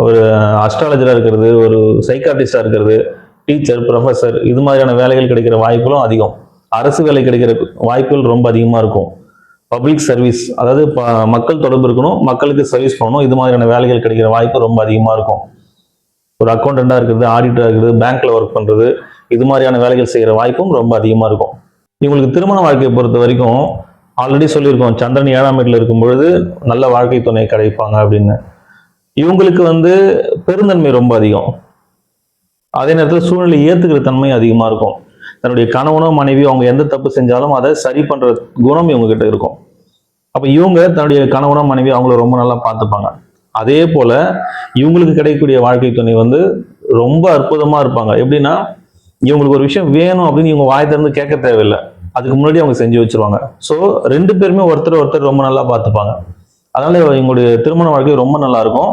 ஒரு அஸ்ட்ராலஜராக இருக்கிறது, ஒரு சைக்காட்ரிஸ்டாக இருக்கிறது, டீச்சர், ப்ரொஃபஸர், இது மாதிரியான வேலைகள் கிடைக்கிற வாய்ப்புகளும் அதிகம். அரசு வேலை கிடைக்கிற வாய்ப்புகள் ரொம்ப அதிகமாக இருக்கும். பப்ளிக் சர்வீஸ், அதாவது மக்கள் தொடர்பு இருக்கணும், மக்களுக்கு சர்வீஸ் பண்ணணும், இது மாதிரியான வேலைகள் கிடைக்கிற வாய்ப்பு ரொம்ப அதிகமாக இருக்கும். ஒரு அக்கௌண்டண்டாக இருக்கிறது, ஆடிட்டராக இருக்கிறது, பேங்க்ல ஒர்க் பண்ணுறது, இது மாதிரியான வேலைகள் செய்கிற வாய்ப்பும் ரொம்ப அதிகமாக இருக்கும். இவங்களுக்கு திருமண வாழ்க்கையை பொறுத்த வரைக்கும் ஆல்ரெடி சொல்லியிருக்கோம், சந்திரன் 7ஆம் வீட்டில் இருக்கும் பொழுது நல்ல வாழ்க்கை துணை கிடைப்பாங்க அப்படின்னு. இவங்களுக்கு பெருந்தன்மை ரொம்ப அதிகம். அதே நேரத்தில் சூழ்நிலை ஏற்றுக்கிற தன்மை அதிகமாக இருக்கும். தன்னுடைய கணவனோ மனைவியோ அவங்க எந்த தப்பு செஞ்சாலும் அதை சரி பண்ற குணம் இவங்க கிட்ட இருக்கும். அப்ப இவங்க தன்னுடைய கணவனோ மனைவி அவங்கள ரொம்ப நல்லா பார்த்துப்பாங்க. அதே போல இவங்களுக்கு கிடைக்கக்கூடிய வாழ்க்கை துணை ரொம்ப அற்புதமா இருப்பாங்க. எப்படின்னா, இவங்களுக்கு ஒரு விஷயம் வேணும் அப்படின்னு இவங்க வாய் திறந்து கேட்க தேவையில்லை, அதுக்கு முன்னாடி அவங்க செஞ்சு வச்சிருவாங்க. ஸோ 2 பேருமே ஒருத்தர் ஒருத்தர் ரொம்ப நல்லா பார்த்துப்பாங்க. அதனால இவங்களுடைய திருமண வாழ்க்கை ரொம்ப நல்லா இருக்கும்.